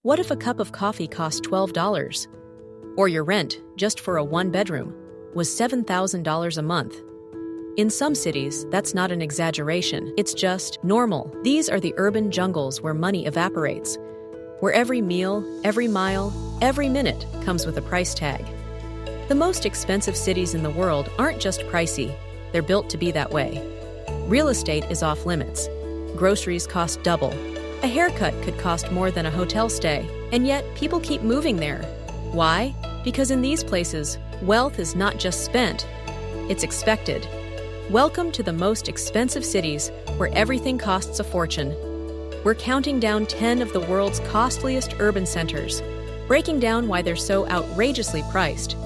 What if a cup of coffee cost $12? Or your rent, just for a one-bedroom, was $7,000 a month? In some cities, that's not an exaggeration. It's just normal. These are the urban jungles where money evaporates, where every meal, every mile, every minute comes with a price tag. The most expensive cities in the world aren't just pricey, they're built to be that way. Real estate is off limits. Groceries cost double. A haircut could cost more than a hotel stay, and yet people keep moving there. Why? Because in these places, wealth is not just spent, it's expected. Welcome to the most expensive cities where everything costs a fortune. We're counting down 10 of the world's costliest urban centers, breaking down why they're so outrageously priced,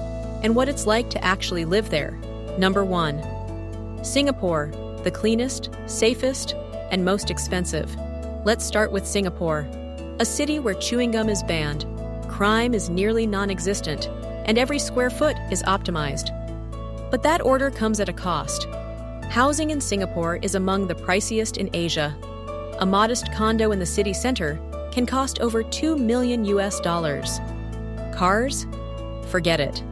and what it's like to actually live there. Number 1. Singapore, the cleanest, safest, and most expensive. Let's start with Singapore, a city where chewing gum is banned, crime is nearly non-existent, and every square foot is optimized. But that order comes at a cost. Housing in Singapore is among the priciest in Asia. A modest condo in the city center can cost over $2 million. Cars? Forget it.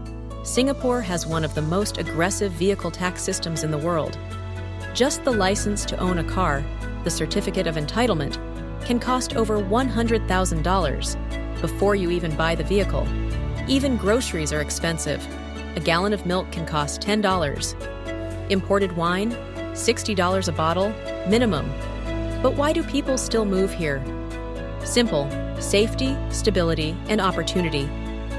Singapore has one of the most aggressive vehicle tax systems in the world. Just the license to own a car, the certificate of entitlement, can cost over $100,000 before you even buy the vehicle. Even groceries are expensive. A gallon of milk can cost $10. Imported wine, $60 a bottle, minimum. But why do people still move here? Simple: safety, stability, and opportunity.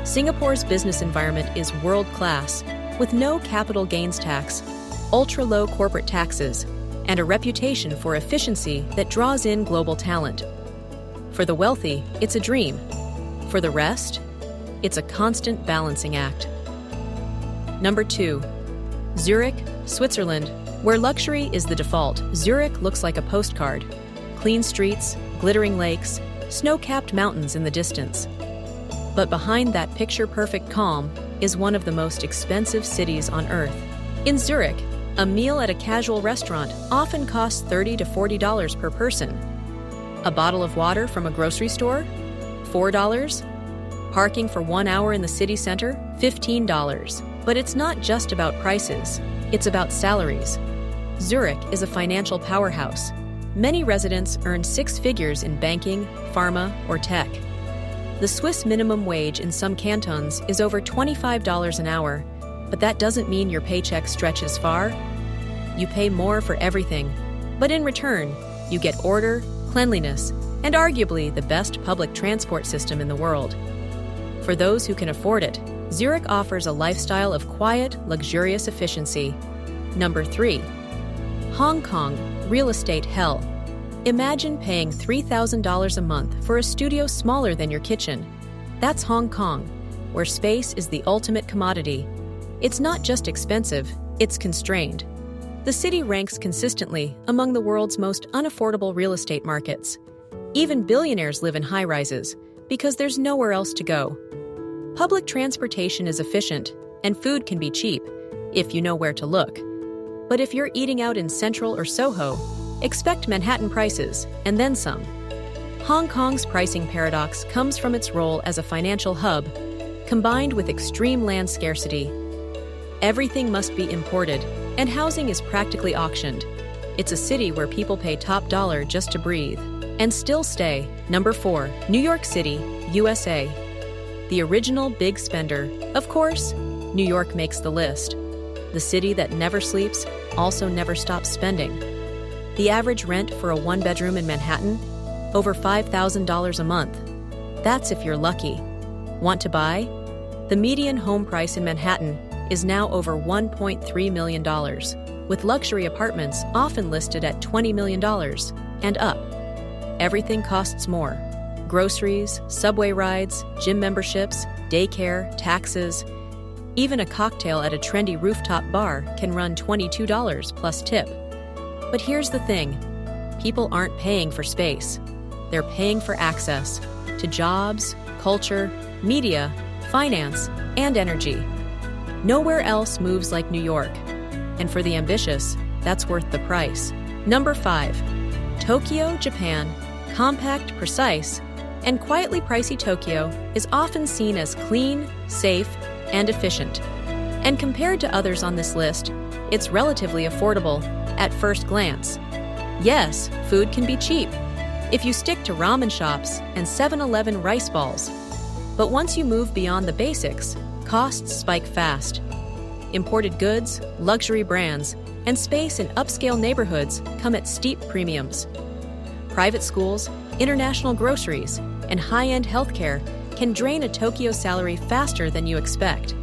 Singapore's business environment is world-class, with no capital gains tax, ultra-low corporate taxes, and a reputation for efficiency that draws in global talent. For the wealthy, it's a dream. For the rest, it's a constant balancing act. Number 2. Zurich, Switzerland, where luxury is the default. Zurich looks like a postcard. Clean streets, glittering lakes, snow-capped mountains in the distance. But behind that picture-perfect calm is one of the most expensive cities on earth. In Zurich, a meal at a casual restaurant often costs $30 to $40 per person. A bottle of water from a grocery store? $4. Parking for 1 hour in the city center? $15. But it's not just about prices, it's about salaries. Zurich is a financial powerhouse. Many residents earn 6 figures in banking, pharma, or tech. The Swiss minimum wage in some cantons is over $25 an hour, but that doesn't mean your paycheck stretches far. You pay more for everything, but in return, you get order, cleanliness, and arguably the best public transport system in the world. For those who can afford it, Zurich offers a lifestyle of quiet, luxurious efficiency. Number 3. Hong Kong, real estate hell. Imagine paying $3,000 a month for a studio smaller than your kitchen. That's Hong Kong, where space is the ultimate commodity. It's not just expensive, it's constrained. The city ranks consistently among the world's most unaffordable real estate markets. Even billionaires live in high-rises because there's nowhere else to go. Public transportation is efficient, and food can be cheap, if you know where to look. But if you're eating out in Central or Soho, expect Manhattan prices, and then some. Hong Kong's pricing paradox comes from its role as a financial hub, combined with extreme land scarcity. Everything must be imported, and housing is practically auctioned. It's a city where people pay top dollar just to breathe, and still stay. Number 4. New York City, USA. The original big spender. Of course, New York makes the list. The city that never sleeps also never stops spending. The average rent for a one-bedroom in Manhattan? Over $5,000 a month. That's if you're lucky. Want to buy? The median home price in Manhattan is now over $1.3 million, with luxury apartments often listed at $20 million and up. Everything costs more. Groceries, subway rides, gym memberships, daycare, taxes. Even a cocktail at a trendy rooftop bar can run $22 plus tip. But here's the thing. People aren't paying for space. They're paying for access to jobs, culture, media, finance, and energy. Nowhere else moves like New York. And for the ambitious, that's worth the price. Number 5. Tokyo, Japan. Compact, precise, And quietly pricey Tokyo is often seen as clean, safe, and efficient. And compared to others on this list, it's relatively affordable at first glance. Yes, food can be cheap if you stick to ramen shops and 7-Eleven rice balls. But once you move beyond the basics, costs spike fast. Imported goods, luxury brands, and space in upscale neighborhoods come at steep premiums. Private schools, international groceries, and high-end healthcare can drain a Tokyo salary faster than you expect.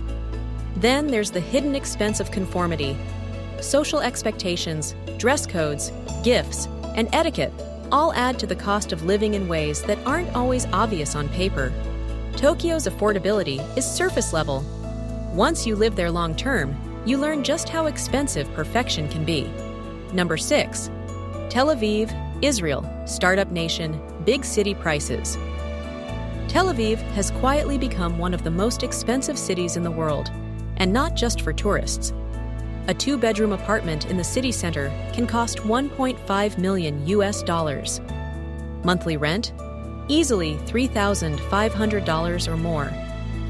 Then there's the hidden expense of conformity. Social expectations, dress codes, gifts, and etiquette all add to the cost of living in ways that aren't always obvious on paper. Tokyo's affordability is surface level. Once you live there long term, you learn just how expensive perfection can be. Number 6. Tel Aviv, Israel, startup nation, big city prices. Tel Aviv has quietly become one of the most expensive cities in the world, and not just for tourists. A 2-bedroom apartment in the city center can cost $1.5 million. Monthly rent? Easily $3,500 or more.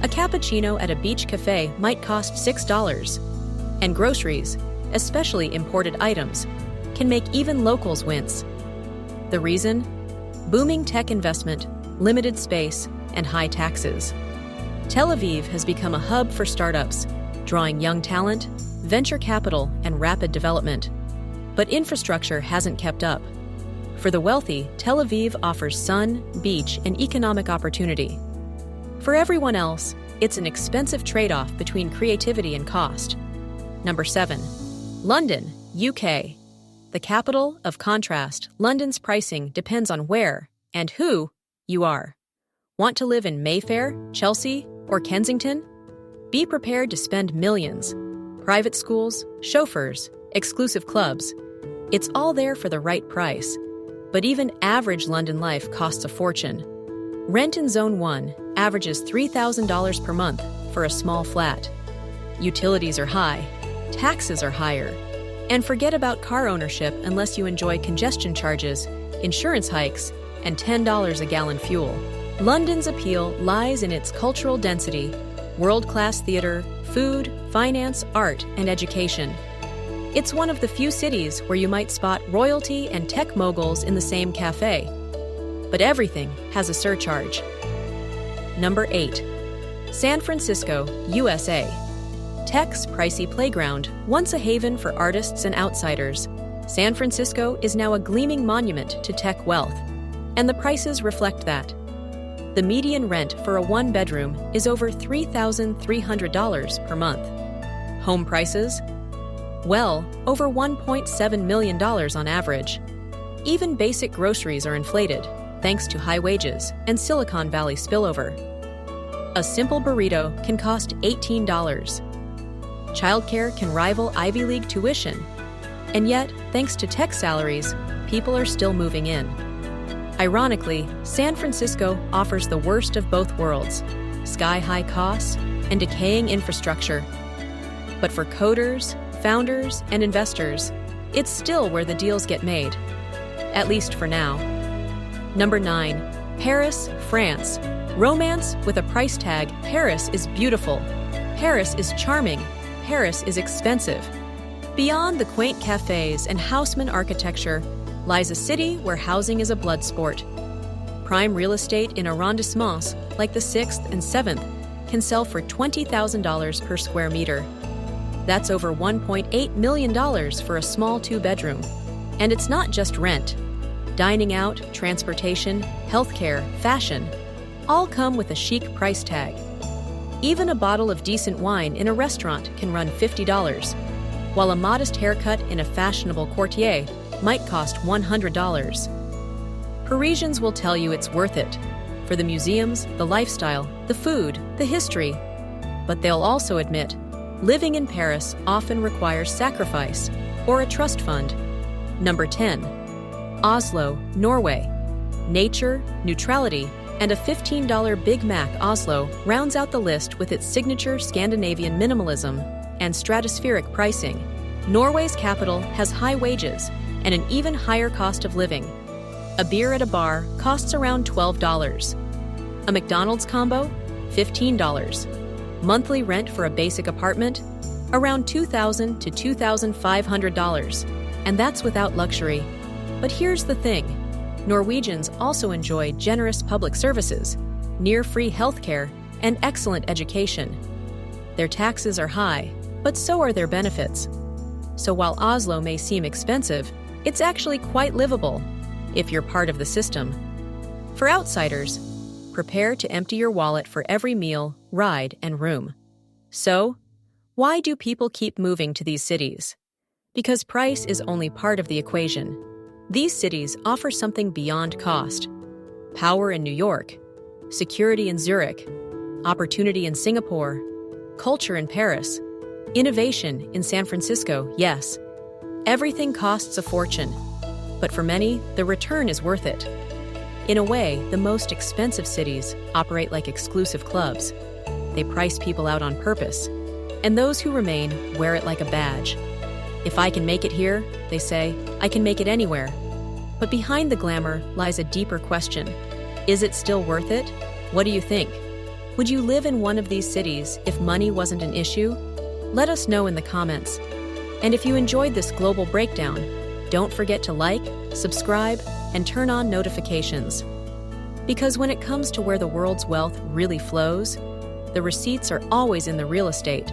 A cappuccino at a beach cafe might cost $6. And groceries, especially imported items, can make even locals wince. The reason? Booming tech investment, limited space, and high taxes. Tel Aviv has become a hub for startups, drawing young talent, venture capital, and rapid development. But infrastructure hasn't kept up. For the wealthy, Tel Aviv offers sun, beach, and economic opportunity. For everyone else, it's an expensive trade-off between creativity and cost. Number 7. London, UK. The capital of contrast, London's pricing depends on where and who you are. Want to live in Mayfair, Chelsea, or Kensington? Be prepared to spend millions. Private schools, chauffeurs, exclusive clubs. It's all there for the right price. But even average London life costs a fortune. Rent in Zone 1 averages $3,000 per month for a small flat. Utilities are high, taxes are higher. And forget about car ownership unless you enjoy congestion charges, insurance hikes, and $10 a gallon fuel. London's appeal lies in its cultural density, world-class theater, food, finance, art, and education. It's one of the few cities where you might spot royalty and tech moguls in the same cafe. But everything has a surcharge. Number 8. San Francisco, USA. Tech's pricey playground, once a haven for artists and outsiders, San Francisco is now a gleaming monument to tech wealth, and the prices reflect that. The median rent for a 1-bedroom is over $3,300 per month. Home prices? Well, over $1.7 million on average. Even basic groceries are inflated, thanks to high wages and Silicon Valley spillover. A simple burrito can cost $18. Childcare can rival Ivy League tuition. And yet, thanks to tech salaries, people are still moving in. Ironically, San Francisco offers the worst of both worlds, sky-high costs and decaying infrastructure. But for coders, founders, and investors, it's still where the deals get made. At least for now. Number 9. Paris, France. Romance with a price tag. Paris is beautiful. Paris is charming. Paris is expensive. Beyond the quaint cafes and haussmann architecture lies a city where housing is a blood sport. Prime real estate in arrondissements like the 6th and 7th can sell for $20,000 per square meter. That's over $1.8 million for a small 2-bedroom. And it's not just rent. Dining out, transportation, healthcare, fashion, all come with a chic price tag. Even a bottle of decent wine in a restaurant can run $50, while a modest haircut in a fashionable quartier might cost $100. Parisians will tell you it's worth it, for the museums, the lifestyle, the food, the history. But they'll also admit, living in Paris often requires sacrifice or a trust fund. Number 10. Oslo, Norway. Nature, neutrality, and a $15 Big Mac Oslo rounds out the list with its signature Scandinavian minimalism and stratospheric pricing. Norway's capital has high wages and an even higher cost of living. A beer at a bar costs around $12. A McDonald's combo? $15. Monthly rent for a basic apartment? Around $2,000 to $2,500. And that's without luxury. But here's the thing. Norwegians also enjoy generous public services, near-free healthcare, and excellent education. Their taxes are high, but so are their benefits. So while Oslo may seem expensive, it's actually quite livable if you're part of the system. For outsiders, prepare to empty your wallet for every meal, ride, and room. So, why do people keep moving to these cities? Because price is only part of the equation. These cities offer something beyond cost. Power in New York, security in Zurich, opportunity in Singapore, culture in Paris, innovation in San Francisco, yes. Everything costs a fortune, but for many, the return is worth it. In a way, the most expensive cities operate like exclusive clubs. They price people out on purpose, and those who remain wear it like a badge. If I can make it here, they say, I can make it anywhere. But behind the glamour lies a deeper question. Is it still worth it? What do you think? Would you live in one of these cities if money wasn't an issue? Let us know in the comments. And if you enjoyed this global breakdown, don't forget to like, subscribe, and turn on notifications. Because when it comes to where the world's wealth really flows, the receipts are always in the real estate.